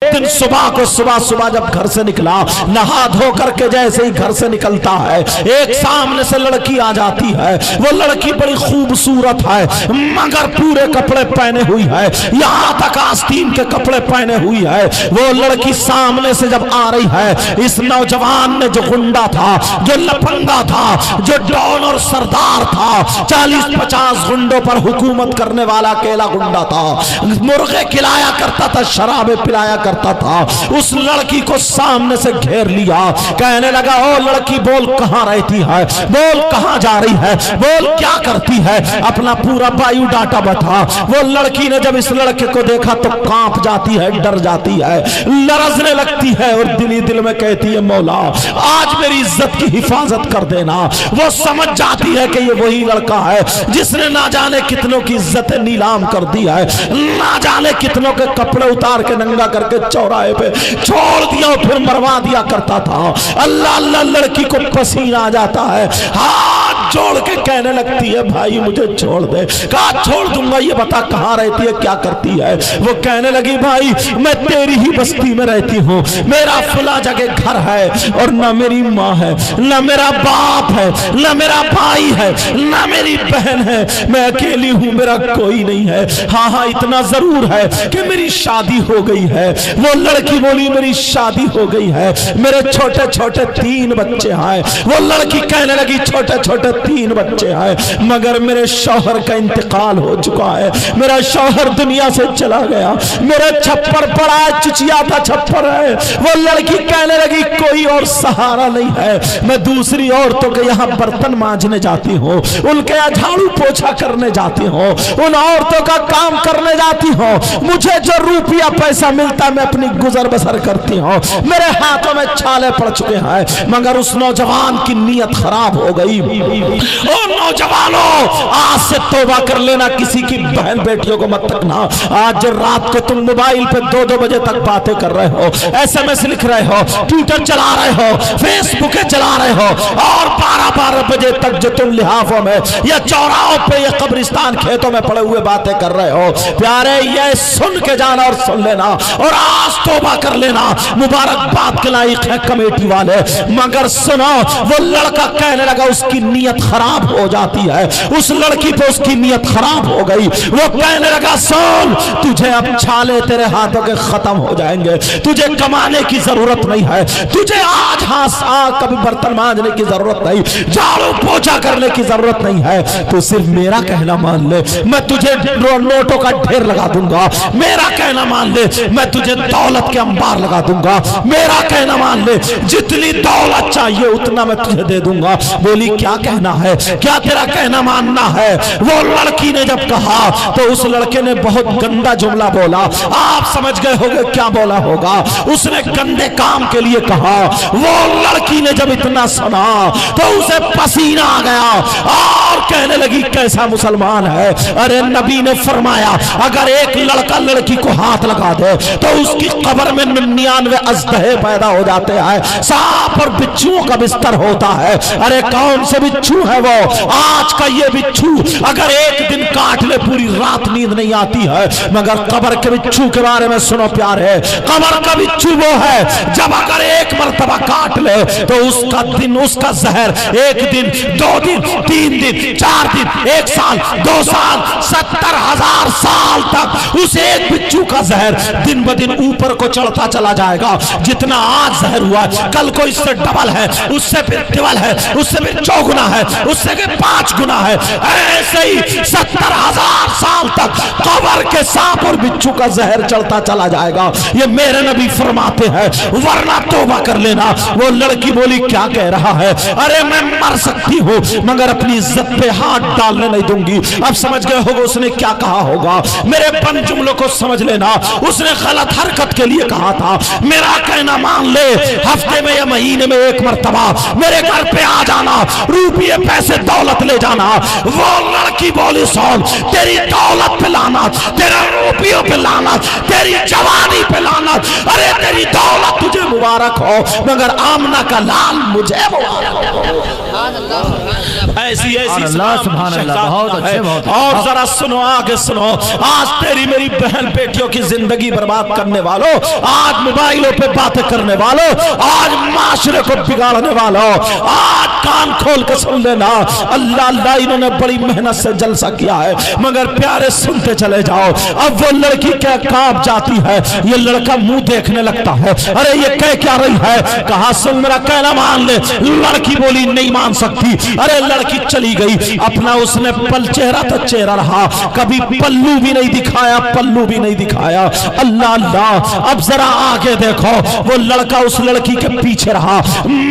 दिन सुबह को सुबह जब घर से निकला, नहा धो करके जैसे ही घर से निकलता है, एक सामने से लड़की आ जाती है। वो लड़की बड़ी खूबसूरत है, मगर पूरे कपड़े पहने हुई है, यहाँ तक आस्तीन के कपड़े पहने हुई है। वो लड़की सामने से जब आ रही है, इस नौजवान ने जो गुंडा था, जो लफंगा था, जो डॉन और सरदार था, 40-50 गुंडों पर हुकूमत करने वाला अकेला गुंडा था, मुर्गे खिलाया करता था, शराबे पिलाया करता था, उस लड़की को सामने से घेर लिया। कहने लगा, ओ लड़की बोल कहां रहती है, बोल कहां जा रही है, बोल क्या करती है, अपना पूरा बायोडाटा बता। वो लड़की ने जब इस लड़के को देखा तो कांप जाती है, डर जाती है, लरजने लगती है और दिल ही दिल में कहती है, मौला आज मेरी इज्जत की हिफाजत कर देना। वो समझ जाती है कि ये वही लड़का है जिसने ना जाने कितनों की इज्जत नीलाम कर दी है, ना जाने कितनों के कपड़े उतार के नंगा करके चौराहे पे छोड़ दिया और फिर मरवा दिया करता था। अल्लाह अल्लाह लड़की को पसीना आ जाता है, हाथ जोड़ के कहने लगती है, भाई मुझे छोड़ दे। कहा छोड़ दूंगा, ये बता कहाँ रहती है, क्या करती है। वो कहने लगी, भाई मैं तेरी ही बस्ती में रहती हूँ, मेरा फला जगह घर है और ना मेरी माँ है, ना मेरा बाप है, ना मेरा भाई है, ना मेरी बहन है, मैं अकेली हूँ, मेरा कोई नहीं है। हाँ हाँ इतना जरूर है कि मेरी शादी हो गई है। वो लड़की बोली, मेरी शादी हो गई है, मेरे छोटे छोटे 3 बच्चे हैं। वो लड़की कहने लगी, छोटे छोटे 3 बच्चे हैं, मगर मेरे शौहर का इंतकाल हो चुका है, मेरा शौहर दुनिया से चला गया, मेरा छप्पर पड़ा है, चुचिया था छप्पर है। वो लड़की कहने लगी, कोई और सहारा नहीं है, मैं दूसरी औरतों के यहाँ बर्तन मांजने जाती हूँ, उनके यहाँ झाड़ू पोछा करने जाती हूँ, उन औरतों का काम करने जाती हूँ, मुझे जो रुपया पैसा मिलता मैं अपनी गुजर बसर करती हूँ, मेरे हाथों में छाले पड़ चुके हैं। मगर उस नौजवान की नीयत खराब हो गई। ओ नौजवानों, आज से तौबा कर लेना, किसी की बहन बेटियों को मत तकना। आज जो रात को तुम मोबाइल पे 2-2 बजे तक बातें कर रहे हो, SMS लिख रहे हो, ट्विटर चला रहे हो, फेसबुक चला रहे हो, और 12-12 बजे तक जो तुम लिहाफों में या चौराहों पे या कब्रिस्तान खेतों में पड़े हुए बातें कर रहे हो, प्यारे ये सुन के जाना और सुन लेना और आज तौबा कर लेना, मुबारकबाद के लायक है कमेटी वाले। मगर सुनो, वो लड़का कहने लगा, उसकी नीयत खराब हो जाती है, उस लड़की पे उसकी नीयत खराब हो गई। वो कहने लगा, सुन तुझे अब छाले तेरे हाथों के खत्म हो जाएंगे, तुझे कमाने की जरूरत नहीं है, तुझे आज हाथ कभी बर्तन मांजने की जरूरत नहीं, झाड़ू पोछा करने की जरूरत नहीं है, तो सिर्फ मेरा कहना मान ले, मैं तुझे नोटों का ढेर लगा दूंगा, मेरा कहना मान ले, मैं तुझे दौलत के अंबार लगा दूंगा, मेरा कहना मान ले, जितनी दौलत चाहिए उतना मैं तुझे दे दूंगा। बोली, क्या कहना है, क्या तेरा कहना मानना है। वो लड़की ने जब कहा तो उस लड़के ने बहुत गंदा जुमला बोला, आप समझ गए होंगे क्या बोला होगा, उसने गंदे काम के लिए कहा। वो लड़की ने जब इतना सुना तो उसे पसीना आ गया और कहने लगी, कैसा मुसलमान है। अरे नबी ने फरमाया, अगर एक लड़का लड़की को हाथ लगा दे तो उसकी कब्र में 99 अजदहे पैदा हो जाते हैं, सांप और बिच्छुओं का बिस्तर होता है। अरे कौन से बिच्छू है वो, आज का ये बिच्छू अगर एक दिन काट ले पूरी रात नींद नहीं आती है। मगर कब्र के बिच्छू के बारे में सुनो प्यारे, कब्र का बिच्छू वो है जब अगर एक मर्तबा काट ले तो उसका दिन, उसका जहर 1 दिन 2 दिन 3 दिन 4 दिन 1 साल 2 साल 70,000 साल तक उस एक बिच्छू का जहर दिन ब दिन ऊपर को चढ़ता चला जाएगा। जितना आज जहर हुआ, कल को इससे डबल है, उससे फिर ट्रिपल है, उससे फिर 4 गुना है, उससे फिर 5 गुना है। ऐसे ही 70,000 साल तक कब्र के सांप और बिच्छू का जहर चढ़ता चला जाएगा, ये मेरे नबी फरमाते हैं, वरना तौबा कर लेना। वो लड़की बोली, क्या कह रहा है। अरे मैं मर सकती हूँ मगर अपनी इज्जत पे हाथ डालने नहीं दूंगी। अब समझ गए होगा उसने क्या कहा होगा, मेरे बन जुमलों को समझ लेना। उसने गलत हरकत के लिए कहा था, मेरा कहना मान ले, हफ्ते में या महीने में 1 मरतबा मेरे घर पे आ जाना, रुपये पैसे दौलत ले जाना। वो लड़की बोली, सुन तेरी दौलत पे लानत, तेरे रुपयों पे लानत, तेरी जवानी पे लानत, अरे तेरी दौलत तुझे मुबारक हो, मगर आमना का लाल मुझे मुबारक हो। ऐसी ऐसी और जरा सुनो, आगे सुनो। आज तेरी मेरी बहन बेटियों की जिंदगी बर्बाद करने वालों, आज मोबाइलों पे बातें करने वालों, आज माशरे को बिगाड़ने वालों, आज कान खोल के सुन लेना। अल्लाह अल्लाह, इन्होंने बड़ी मेहनत से जलसा किया है, मगर प्यारे सुनते चले जाओ। अब वो लड़की क्या कांप जाती है, ये लड़का मुंह देखने लगता है, अरे ये कह क्या रही है? कहा सुन मेरा कहना मान ले। लड़की बोली नहीं मान सकती। अरे लड़की चली गई, अपना उसने पल चेहरा तो चेहरा रहा, कभी पल्लू भी नहीं दिखाया, पल्लू भी नहीं दिखाया। अल्लाह अल्लाह, अब जरा आगे देखो, वो लड़का उस लड़की के पीछे रहा,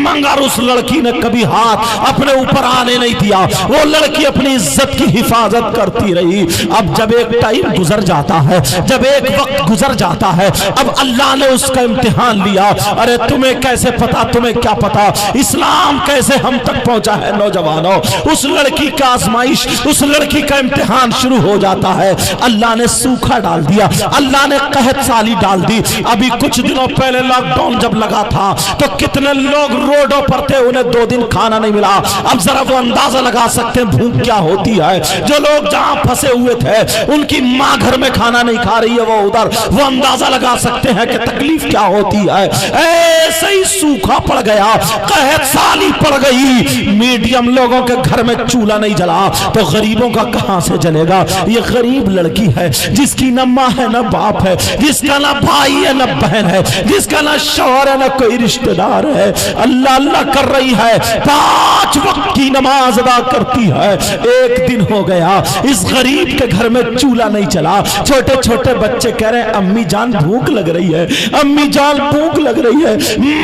मगर उस लड़की ने कभी हाथ अपने ऊपर आने नहीं दिया। वो लड़की अपनी इज्जत की हिफाजत करती रही। अब जब एक टाइम गुजर जाता है, जब एक वक्त गुजर जाता है, अब अल्लाह ने उसका इम्तिहान लिया। अरे तुम्हें कैसे पता, तुम्हें क्या पता इस्लाम कैसे हम तक पहुंचा है? नौजवानों, उस लड़की का आजमाइश, उस लड़की का इम्तिहान शुरू हो जाता है। अल्लाह ने सूखा डाल दिया, अल्लाह ने कहत साली डाल दी। अभी कुछ दिनों पहले लॉकडाउन जब लगा था तो कितने लोग रोडों पर थे, उन्हें 2 दिन खाना नहीं मिला। अब जरा वो अंदाजा लगा सकते हैं भूख क्या होती है। जो लोग जहां फंसे हुए थे, उनकी माँ घर में खाना नहीं खा रही है, वो उधर, वो अंदाजा लगा सकते हैं कि तकलीफ क्या होती है। ऐसे ही सूखा पड़ गया, कहत साली पड़ गई, मीडियम लोगों के घर में चूल्हा नहीं जला तो गरीबों का कहां से जलेगा? ये गरीब लड़की है जिसकी न माँ है न बाप है, जिसका ना भाई है न बहन है, जिसका ना शौहर है न कोई रिश्तेदार है। अल्लाह अल्लाह कर रही है, 5 वक्त की नमाज अदा करती है। एक दिन हो गया, इस गरीब के घर में चूल्हा नहीं चला। छोटे छोटे बच्चे कह रहे हैं अम्मी जान भूख लग रही है, अम्मी जान भूख लग रही है,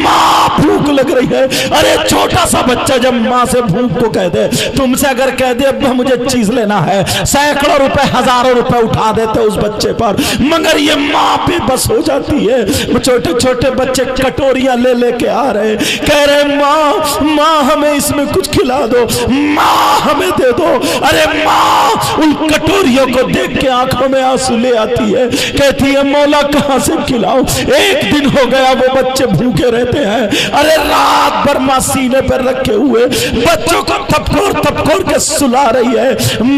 माँ भूख लग रही है। अरे छोटा सा बच्चा जब माँ से भूख को कह दे, तुमसे अगर कह दे अब मुझे चीज लेना है, सैकड़ों रुपए हजारों रुपए उठा देते उस बच्चे पर, मगर ये माँ पे बस हो जाती है। छोटे छोटे बच्चे कटोरियां ले लेके आ रहे, कह रहे माँ माँ हमें इसमें कुछ खिला दो, माँ हमें दे दो। अरे माँ उन कटोरियों को देख के आंखों में आंसू ले आती है, कहती है मौला कहां से खिलाऊं? एक दिन हो गया वो बच्चे भूखे रहते हैं। अरे रात भर माँ सीने पर रखे हुए बच्चों को थपकोर के सुला रही है,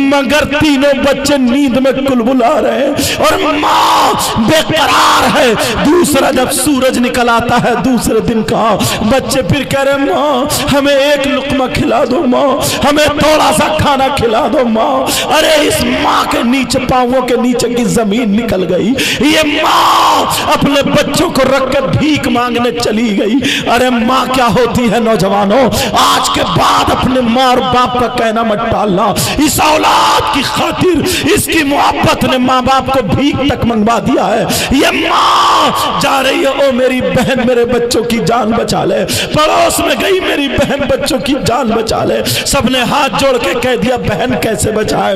मगर तीनों बच्चे नींद में कुलबुला रहे हैं और माँ बेकरार है। दूसरा जब सूरज निकल आता है दूसरे दिन का, बच्चे फिर कह रहे माँ हमें एक लुकमा खिला दो, माँ हमें थोड़ा सा खाना खिला दो माँ। अरे इस माँ के नीचे, पांवों के नीचे की जमीन निकल गई। ये माँ अपने बच्चों को रख कर भीख मांगने चली गई। अरे माँ क्या होती है नौजवानों, आज के बाद अपने माँ और बाप का कहना मत टालना। इस औलाद की खातिर, इसकी मोहब्बत ने माँ बाप को भीख तक मंगवा दिया है। ये माँ जा रही है, ओ मेरी बहन मेरे बच्चों की जान बचा ले। पड़ोस में गई, मेरी बहन बच्चों की जान बचा ले। सबने हाथ जोड़ के कह दिया बहन कैसे बचाए,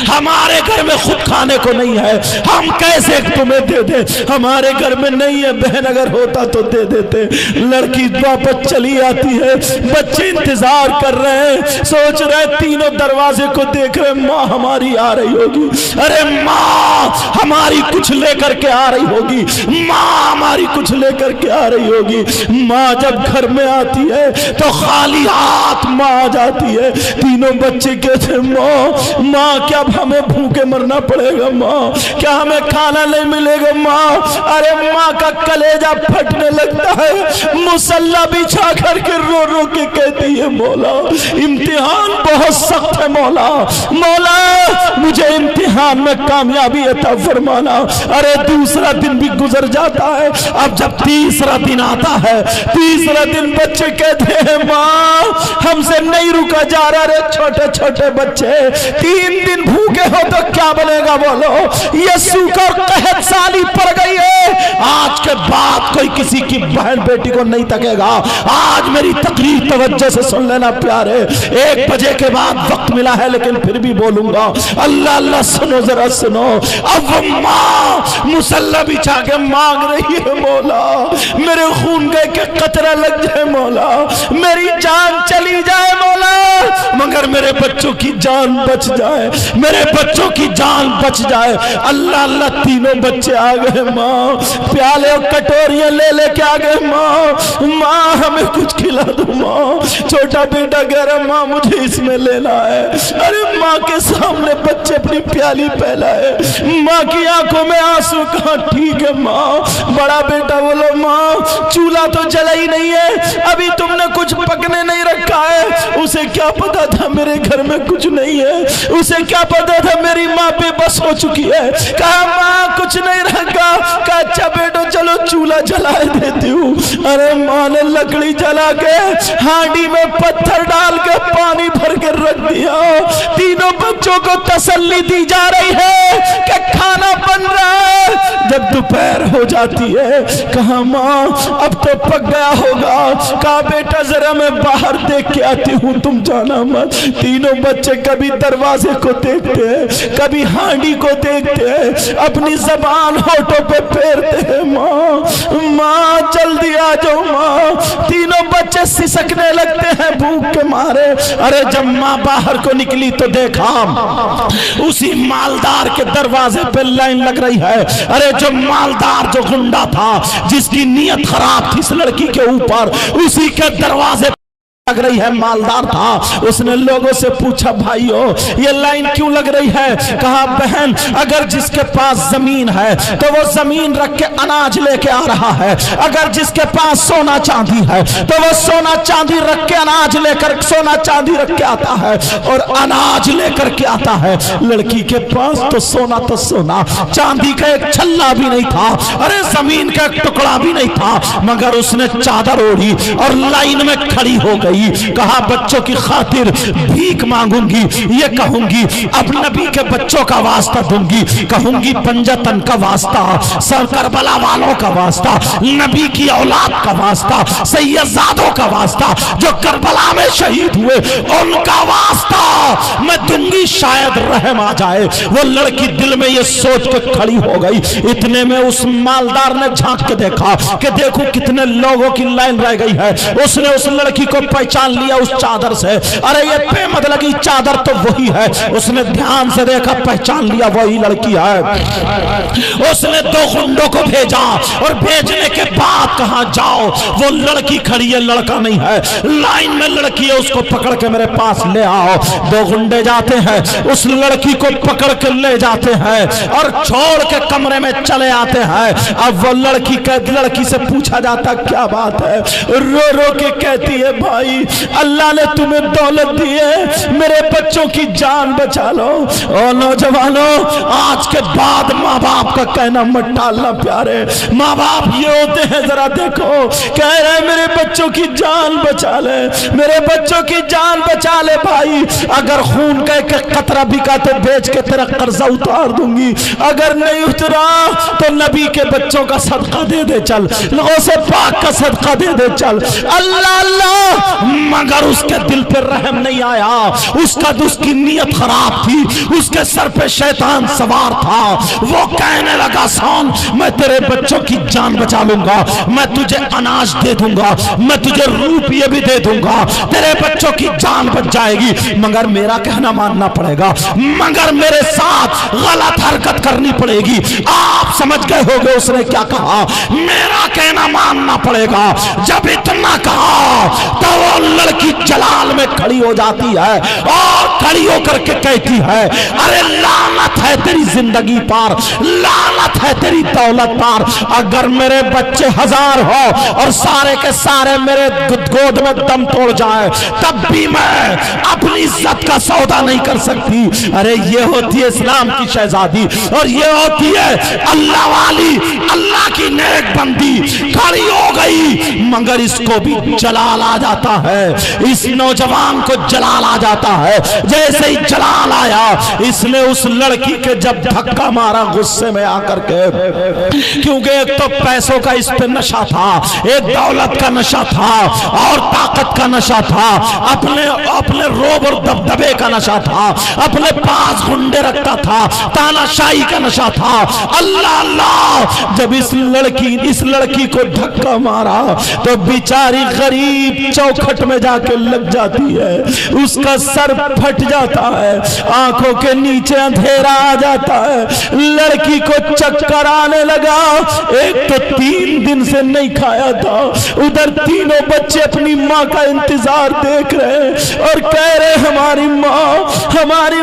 हमारे घर में खुद खाने को नहीं है, हम कैसे तुम्हें दे दे? हमारे घर में नहीं है बहन, अगर होता तो दे देते। लड़की वापस चली आती है, बच्चे इंतजार कर रहे हैं, सोच रहे तीनों दरवाजे को देख रहे, माँ हमारी आ रही होगी, अरे माँ हमारी कुछ लेकर के आ रही होगी, माँ हमारी कुछ लेकर के आ रही होगी। माँ जब घर में आती है तो खाली हाथ माँ आ जाती है। तीनों बच्चे कहते माँ माँ क्या हमें भूखे मरना पड़ेगा, माँ क्या हमें खाना नहीं मिलेगा माँ? अरे माँ का कलेजा फटने लगता है, मुसल्ला बिछा करके रो रो के कहती है मौला इम्तिहान बहुत सख्त है, मौला मौला मुझे इम्तिहान में कामयाबी अता फरमाना। अरे दूसरा दिन भी गुजर जाता है, अब जब तीसरा दिन आता है, तीसरा दिन बच्चे कहते हैं माँ हमसे नहीं रुका जा रहा। रे छोटे छोटे बच्चे 3 दिन भूखे हो तो क्या बनेगा बोलो? ये सूखा कहत साली पड़ गई है। आज के बाद कोई किसी की बहन बेटी को नहीं तकेगा। आज मेरी तकरीर तवज्जो से सुन लेना प्यारे, 1 बजे के बाद वक्त मिला है लेकिन फिर भी बोलूंगा। अल्लाह अल्लाह सुनो जरा सुनो। अब वो माँ मुसल्ला बिछा के मांग रही है मौला मेरे खून के कतरा लग जाए मौला, मेरी जान चली जाए मौला, मगर मेरे बच्चों की जान बच जाए, मेरे बच्चों की जान बच जाए। अल्लाह अल्लाह तीनों बच्चे आ गए, माँ प्याले कटोरियां ले लेके आ गए, माँ माँ हमें कुछ खिला दो माँ। छोटा बेटा कह रहा माँ मुझे इसमें लेना है। अरे माँ के सामने बच्चे अपनी प्याली फैला है, माँ की आंखों में आंसू। कहा ठीक है माँ। बड़ा बेटा बोलो माँ चूल्हा तो जला ही नहीं है, अभी तुमने कुछ पकने नहीं रखा है। उसे क्या पता था मेरे घर में कुछ नहीं है, उसे क्या पता था मेरी माँ बेबस हो चुकी है। कहा माँ कुछ नहीं रखा। कहा अच्छा बेटो चलो चूल्हा जला देती हूँ। अरे माँ ने लकड़ी जला के हांडी में पत्थर डाल के पानी भर के रख दिया। तीनों बच्चों को तसल्ली दी जा रही है कि खाना बन रहा है। जब दोपहर हो जाती है, कहा माँ अब तो पक गया होगा। कहा बेटा जरा मैं बाहर देख के आती हूँ, तुम जाना मत। तीनों बच्चे कभी दरवाजे को देखते हैं, कभी हांडी को देखते हैं, अपनी जबान होठों पे फेरते हैं, माँ माँ जल्दी आ जाओ माँ। तीनों बच्चे सिसकने लगते हैं भूख के मारे। अरे जब माँ बाहर को निकली तो देखा उसी मालदार के दरवाजे पे लाइन लग रही है। अरे जो मालदार जो गुंडा था जिसकी नीयत खराब थी इस लड़की के ऊपर, उसी के दरवाजे लग रही है। मालदार था, उसने लोगों से पूछा भाइयों ये लाइन क्यों लग रही है। कहा बहन अगर जिसके पास जमीन है तो वो जमीन रख के अनाज लेके आ रहा है, अगर जिसके पास सोना चांदी है तो वो सोना चांदी रख के अनाज लेकर सोना चांदी रख के आता है और अनाज लेकर के आता है। लड़की के पास तो सोना चांदी का एक छल्ला भी नहीं था, अरे जमीन का एक टुकड़ा भी नहीं था, मगर उसने चादर ओढ़ी और लाइन में खड़ी हो गई। कहा बच्चों की खातिर भीख मांगूंगी, ये कहूंगी अब नबी के बच्चों का वास्ता दूंगी, कहूंगी पंजतन का वास्ता, सर करबला वालों का वास्ता, नबी की औलाद का वास्ता, सैयदजादों का वास्ता जो करबला में शहीद हुए उनका वास्ता मैं दूंगी, शायद रहम आ जाए। वो लड़की दिल में ये सोच के खड़ी हो गई। इतने में उस मालदार ने झांक के देखा कि देखो कितने लोगों की लाइन रह गई है। उसने उस लड़की को पहचान लिया उस चादर से। अरे ये बेमत लगी चादर तो वही है। उसने ध्यान से देखा, पहचान लिया वही लड़की है। उसने दो गुंडों को भेजा और भेजने के बाद कहा जाओ वो लड़की खड़ी है, लड़का नहीं है, लाइन में लड़की है, उसको पकड़ के मेरे पास ले आओ। दो गुंडे जाते हैं, उस लड़की को पकड़ के ले जाते हैं और छोड़ के कमरे में चले आते हैं। अब वो लड़की से पूछा जाता क्या बात है। रो रो के कहती है भाई अल्लाह ने तुम्हें दौलत दी है, मेरे बच्चों की जान बचा लो। और नौजवानों आज के बाद माँ बाप का कहना मत टालना प्यारे। माँ बाप ये होते हैं जरा देखो, कह रहे मेरे बच्चों की जान बचा ले, मेरे बच्चों की जान बचा ले भाई। अगर खून का एक कतरा बिका तो बेच के तेरा कर्जा उतार दूंगी, अगर नहीं उतरा तो नबी के बच्चों का सदका दे दे चल, लोगों से पाक का सदका दे दे चल। अल्लाह अल्लाह, मगर उसके दिल पर रहम नहीं आया। उसकी नीयत खराब थी, उसके सर पे शैतान सवार था। वो कहने लगा सुन मैं तेरे बच्चों की जान बचा लूंगा, मैं तुझे अनाज दे दूंगा, मैं तुझे रुपये भी दे दूंगा, तेरे बच्चों की जान बच जाएगी, मगर मेरा कहना मानना पड़ेगा, मगर मेरे साथ गलत हरकत करनी पड़ेगी। आप समझ गए होंगे उसने क्या कहा, मेरा कहना मानना पड़ेगा। जब इतना कहा तो वो लड़की जलाल में खड़ी हो जाती है और खड़ी होकर के कहती है अरे लानत है तेरी जिंदगी पर, लानत है तेरी दौलत पर। अगर मेरे बच्चे 1000 हो और सारे के सारे मेरे गोद में दम तोड़ जाए तब भी मैं अपनी इज्जत का सौदा नहीं कर सकती। अरे ये होती है इस्लाम की शहजादी और ये होती है अल्लाह वाली, अल्लाह की नेक बंदी। खड़ी हो गई मगर इसको भी जलाल आ जाता है, इस नौजवान को जलाल आ जाता है। जैसे ही जलाल आया इसने उस लड़की के जब धक्का मारा गुस्से में आकर के, क्योंकि एक तो पैसों का इस पे नशा था, एक दौलत का नशा था और ताकत का नशा था, अपने रोब और दबदबे का नशा था, अपने पास गुंडे रखता था, तानाशाही का नशा था। अल्लाह अल्लाह, जब इस लड़की को धक्का मारा تو بیچاری غریب چوکھٹ میں جا کے لگ جاتی ہے، اس کا سر پھٹ جاتا ہے، آنکھوں کے نیچے اندھیرا آ جاتا ہے، لڑکی کو چکر آنے لگا۔ ایک تو 3 دن سے نہیں کھایا تھا، ادھر تینوں بچے اپنی ماں کا انتظار دیکھ رہے اور کہہ رہے ہماری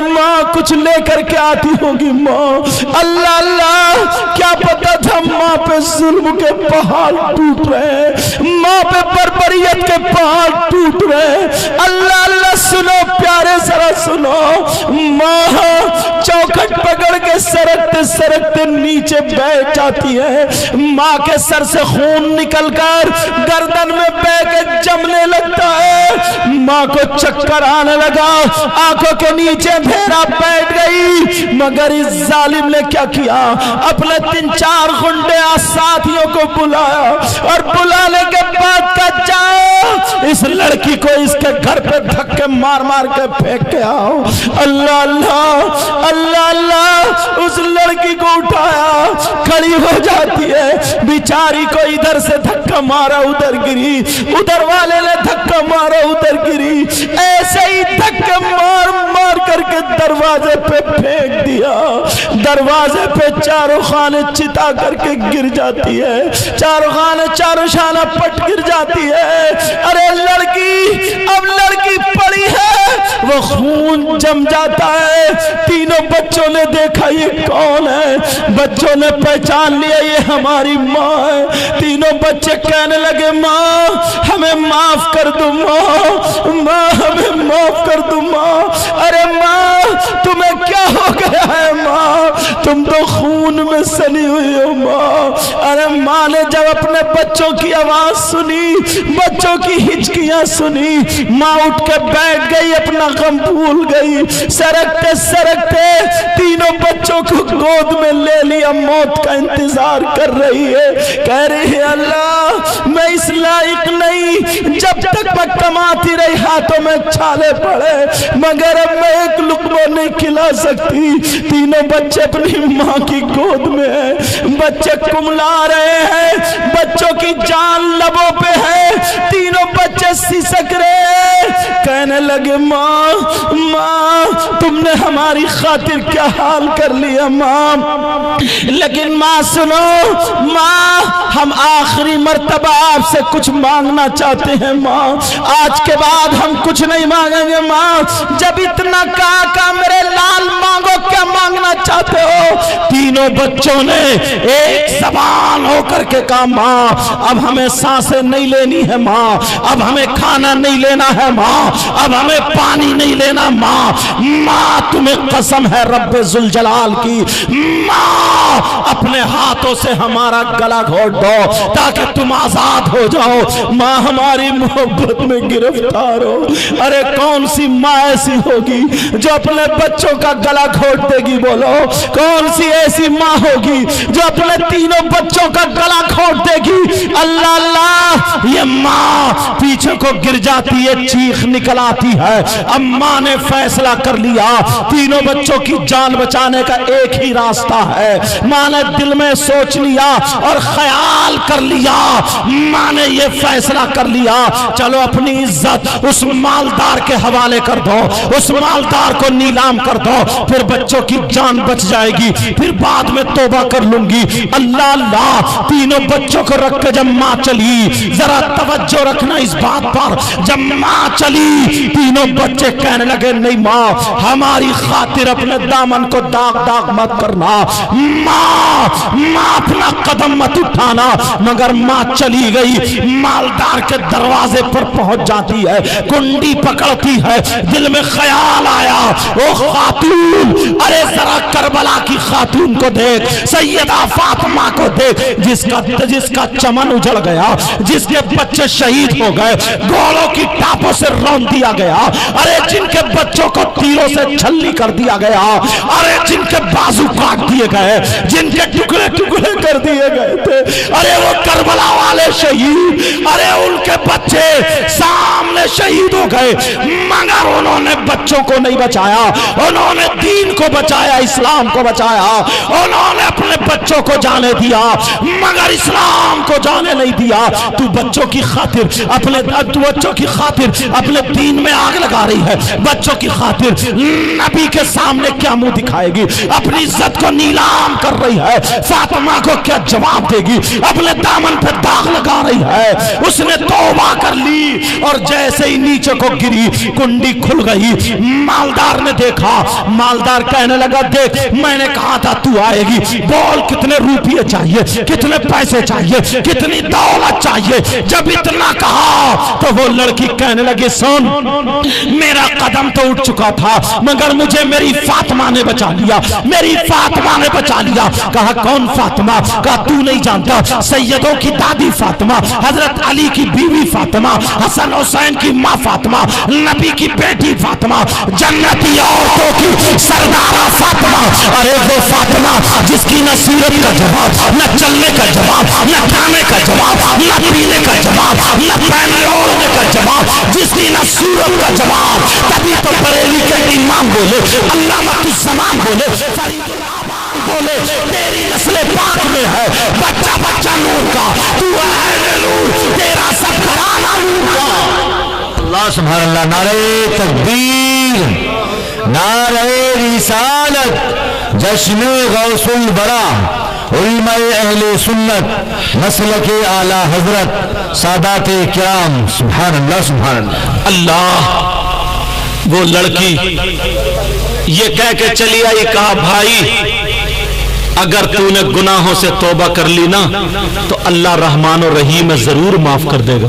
ماں کچھ لے کر کے آتی ہوگی ماں۔ اللہ اللہ، کیا پتا تھا ماں پہ ظلم کے پہاڑ ٹوٹ رہے، ماں پہ بربریت کے پہاڑ ٹوٹ رہے۔ اللہ اللہ، سنو پیارے، ذرا سنو، ماں چوکھٹ پکڑ کے سرکتے سرکتے نیچے بیٹھ جاتی ہے، ماں کے سر سے خون نکل کر گردن میں بہ کے جمنے لگتا ہے، ماں کو چکر آنے لگا، آنکھوں کے نیچے اندھیرا بیٹھ گئی۔ مگر اس ظالم نے کیا کیا، اپنے 3-4 گنڈے ساتھیوں کو بلایا اور بلانے کے بعد کہا جاؤ اس لڑکی کو اس کے گھر پہ دھکے مار مار کے پھینک کے آؤ۔ اللہ اللہ اللہ اللہ، اس لڑکی کو اٹھایا، کھڑی ہو جاتی ہے، بیچاری کو ادھر سے دھکا مارا ادھر گری، ادھر والے نے دھکا مارا ادھر گری، ایسے ہی دھکے مار مار کر کے دروازے پہ پھینک دیا۔ دروازے پہ چاروں خانے چتا کر کے گر جاتی ہے، چاروں خانے چاروں شانہ پٹ گر جاتی ہے۔ ارے لڑکی، اب لڑکی پڑی ہے، وہ خون جم جاتا ہے۔ تینوں بچوں نے دیکھا یہ کون ہے، بچوں نے پہچان لیا یہ ہماری ماں ہے۔ تینوں بچے کہنے لگے ماں ہمیں معاف کر دو، ماں ہمیں معاف کر دو ماں۔ ارے ماں تمہیں کیا ہو گیا ہے ماں، تم تو خون میں سلی ہوئی ہو ماں۔ ارے ماں نے جب اپنے بچوں کی آواز سنی، بچوں کی ہچکیاں سنی، ماں اٹھ کے بیٹھ گئی، اپنا غم بھول گئی، سرکتے سرکتے تینوں بچوں کو گود میں لے لیا، موت کا انتظار کر رہی ہے، کہہ رہی ہے اللہ میں اس لائق نہیں، جب تک میں کماتی رہی ہاتھوں میں چھالے پڑے، مگر اب میں ایک لقمہ نہیں کھلا سکتی۔ تینوں بچے اپنی ماں کی گود میں ہیں، بچے کملا رہے ہیں، بچوں کی جان لبوں پہ ہے، تینوں بچے سسک رہے ہیں، کہنے لگے ماں تم نے ہماری خاطر کیا حال کر لیا ماں۔ لیکن ماں سنو، ماں ہم آخری مرتبہ آپ سے کچھ مانگنا چاہتے ہیں ماں، آج کے بعد ہم کچھ نہیں مانگیں گے ماں۔ جب اتنا کہا میرے لال مانگو، کیا مانگنا چاہتے ہو؟ تینوں بچوں نے ایک زبان ہو کر کے کہا ماں اب ہمیں سانسیں نہیں لینی ہے ماں، اب ہمیں کھانا نہیں لینا ہے ماں، اب ہمیں پانی نہیں لینا ماں، ماں تمہیں قسم ہے رب ذوالجلال کی، ماں اپنے ہاتھوں سے ہمارا گلا گھونٹ دو تاکہ تم آزاد ہو جاؤ، ماں ہماری محبت میں گرفتار ہو۔ ارے کون سی ماں ایسی ہوگی جو اپنے بچوں کا گلا گھونٹ دے گی؟ بولو کون سی ایسی ماں ہوگی جو اپنے تینوں بچوں کا گلا گھونٹ دے گی؟ اللہ اللہ، یہ ماں پیچھے کو گر جاتی ہے، چیخ نکل آتی ہے۔ اب ماں نے فیصلہ کر لیا، تینوں بچوں کی جان بچانے کا ایک ہی راستہ ہے۔ ماں نے دل میں سوچ لیا اور خیال کر لیا، ماں نے یہ فیصلہ کر لیا چلو اپنی عزت اس مالدار کے حوالے کر دو، اس مالدار کو نیلام کر دو، پھر بچوں کی جان بچ جائے گی، پھر بعد میں توبہ کر لوں گی۔ اللہ اللہ، تینوں بچوں کو رکھ کے جب ماں چلی، ذرا توجہ رکھنا اس بات پر، جب ماں چلی تینوں بچے کہنے لگے نہیں ماں ہماری خاطر اپنے دامن کو داغ داغ مت کرنا، ماں اپنا قدم مت اٹھانا۔ مگر ماں چلی گئی، مالدار کے دروازے پر پہنچ جاتی ہے، کنڈی پکڑتی ہے، دل میں خیال آیا او خاتون، ارے ذرا کربلا کی خاتون کو دیکھ، سیدہ فاطمہ کو دیکھ، جس کا چمن اجڑ گیا، جس کے بچے شہید ہو گئے، گھوڑوں کی ٹاپوں سے رون دیا گیا، ارے جن کے بچوں کو تیروں سے چھلی کر دیا گیا، ارے جن کے بازو کاٹ دیے گئے، جن کے ٹکڑے ٹکڑے کر دیے گئے تھے، ارے وہ کربلا والے शहीद। अरे उनके बच्चे सामने शहीद हो गए, मगर उन्होंने बच्चों को नहीं बचाया, उन्होंने दीन को बचाया, इस्लाम को बचाया। उन्होंने अपने बच्चों को जाने दिया मगर इस्लाम को जाने नहीं दिया। तू बच्चों की खातिर अपने दीन में आग लगा रही है, बच्चों की खातिर नबी के सामने क्या मुंह दिखाएगी, अपनी इज्जत को नीलाम कर रही है, फातिमा को क्या जवाब देगी, अपने दामन पे दाग लगा रही है। उसने तौबा कर ली और जैसे ही नीचे को गिरी कुंडी खुल गई। मालदार ने देखा, मालदार कहने लगा देख मैंने कहा था तू आएगी, बोल कितने रुपये चाहिए, कितने पैसे चाहिए, कितनी दौलत चाहिए। जब इतना कहा तो वो लड़की कहने लगी सुन मेरा कदम तो उठ चुका था मगर मुझे मेरी फातिमा ने बचा लिया, मेरी फातिमा ने बचा लिया। कहा कौन फातिमा? कहा तू नहीं जानता, सैयदों की दादी फातिमा, हजरत अली की बीवी फातिमा, हसन हुसैन की माँ फातिमा, नबी की बेटी फातिमा, जन्नती औरतों की सरदारा फातिमा। अरे वो फातिमा जिसकी न सीरत का जवाब, न चलने का जवाब, न खाने का जवाब, न पीने का जवाब, न पहनने ओढ़ने का जवाब, जिसकी न सूरत का जवाब। तभी तो बरेली के इमाम बोले, अल्लामा तुज़्ज़मान बोले, बोले तेरी नस्ल पाक में है, बच्चा बच्चा नूर का, तू है नूर, तेरा सब घराना नूर का। अल्लाह सुभान अल्लाह। नारे तकबीर, नारे रिसालत, जश्न गौसुल बरा, उलमाए अहले सुन्नत, मसलके आला हजरत, सादाते किराम। सुभान अल्लाह, सुभान अल्लाह। अल्लाह वो लड़की ये कह के चली आई, कहा भाई अगर तूने गुनाहों से तौबा कर ली ना तो अल्लाह रहमान और रहीम है, जरूर माफ कर देगा,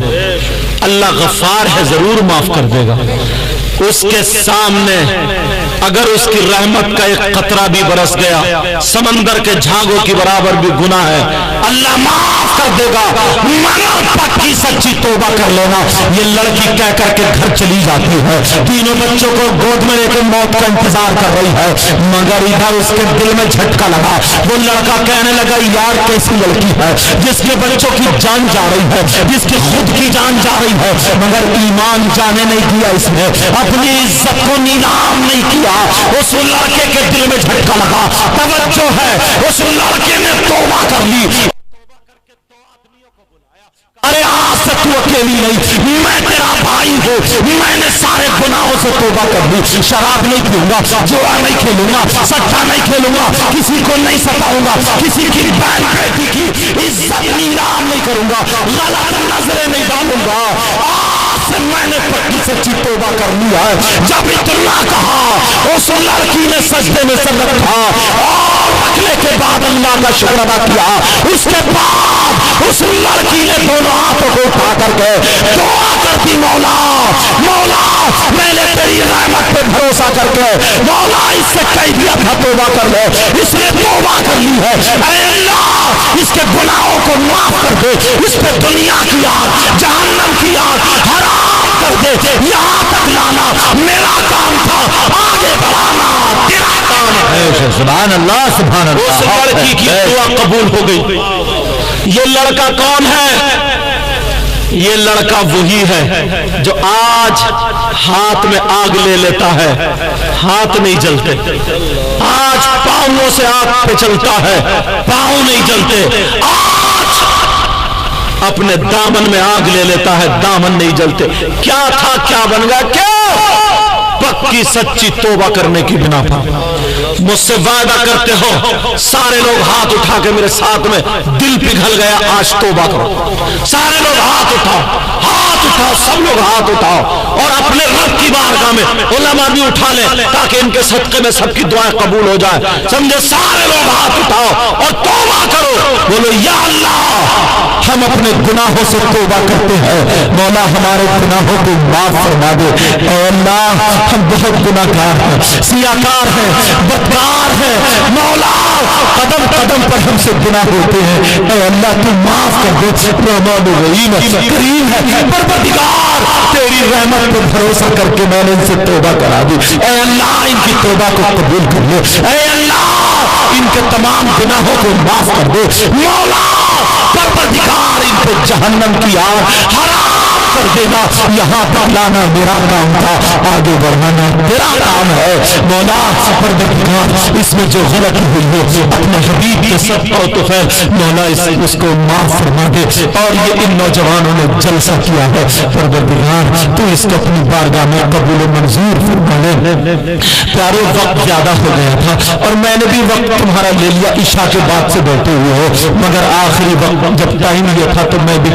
अल्लाह गफ्फार है, जरूर माफ कर देगा। उसके सामने अगर उसकी रहमत का एक कतरा भी बरस गया, समंदर के झागों की बराबर भी गुनाह है, अल्लाह माफ कर देगा, मगर पक्की सच्ची तौबा कर लेना। ये लड़की कह करके घर चली जाती है, तीनों बच्चों को गोद में लेकर मौत का इंतजार कर रही है, मगर इधर उसके दिल में झटका लगा। वो लड़का कहने लगा यार कैसी लड़की है जिसके बच्चों की जान जा रही है, जिसकी खुद की जान जा रही है, मगर ईमान जाने नहीं दिया, इसने अपनी इज्जत को नीलाम नहीं किया। उस लड़के के दिल में झटका लगा, तवज्जो है, उस लड़के ने तौबा कर ली। अरे आज से तू अकेली नहीं, मैं तेरा भाई हूँ, मैंने सारे गुनाहों से तौबा कर दी, शराब नहीं पीऊंगा, जुआ नहीं खेलूंगा, सट्टा नहीं खेलूंगा, किसी को नहीं सताऊंगा, किसी की बहन बेटी की इज्जत नीलाम नहीं करूंगा, गलत नजरें नहीं डालूंगा। मैंने पक्की सच्ची तौबा कर लिया है। जब इतना कहा उस लड़की ने सजदे में सर रखा और रखने के बाद अल्लाह का शुक्र अदा किया। उसके बाद उस लड़की ने दोनों हाथों को उठा करके दुआ कर दी, मौला मौला मैंने तेरी रहमत पे भरोसा करके मौला इससे कह दिया था तौबा कर ले, इसने तौबा कर ली है, अरे अल्लाह इसके गुनाहों को माफ कर दे, इस पे दुनिया की आग, जहन्नम की आग हराम कर दे, यहाँ तक लाना मेरा काम था, आगे बढ़ाना तेरा काम है। सुभान अल्लाह, सुभान अल्लाह। उस लड़की की दुआ कबूल हो गई। ये लड़का कौन है? ये लड़का वही है जो आज हाथ में आग ले लेता है, हाथ नहीं जलते, आज पांवों से आग पे चलता है, पांव नहीं जलते, आज अपने दामन में आग ले लेता है, दामन नहीं जलते। क्या था क्या बन गया? क्या पक्की सच्ची तौबा करने की बिना पर मुझसे वादा करते हो, सारे लोग हाथ उठा के मेरे साथ में, दिल पिघल गया आज तौबा करो, सारे लोग हाथ उठाओ, हाथ उठाओ, सब लोग हाथ उठाओ और अपने रब की बारगाह में उलमा भी उठा ले ताकि इनके सदके में सबकी दुआएं कबूल हो जाए। समझे? सारे लोग हाथ उठाओ और तौबा करो, बोलो या अल्लाह हम अपने गुनाहों से तौबा करते हैं, मौला हमारे गुनाहों को माफ फरमा दे। ऐ अल्लाह हम बहुत गुनाहगार हैं, सियाकार हैं, बदकार हैं, मौला कदम कदम पर हमसे गुनाह होते हैं, ऐ अल्लाह तू माफ कर दे। रहमान रहीम करीम है, परवरदिगार तेरी रहमत पर भरोसा करके मैंने इनसे तौबा करा दी, ऐ अल्लाह इनकी तौबा को कबूल कर ले, ऐ अल्लाह इनके तमाम गुनाहों को माफ कर दे, मौला परवरदिगार پہ جہنم کی آگ حرام کر دینا، یہاں تک لانا میرا کام تھا، آگے بڑھانا تیرا کام ہے۔ مولا پروردگار اس میں جو غلطی ہوئی ہے اپنے حبیب کے صدقہ و طفیل مولا اس کو معاف فرما دے۔ اور یہ ان نوجوانوں نے جلسہ کیا ہے پروردگار تو اس کو اپنی بارگاہ میں قبول و منظور فرما لے۔ پیارے وقت زیادہ ہو گیا تھا اور میں نے بھی وقت تمہارا لے لیا، عشاء کے بعد سے بیٹھے ہوئے ہو، مگر آخری وقت جب ٹائم یہ تھا تو میں بھی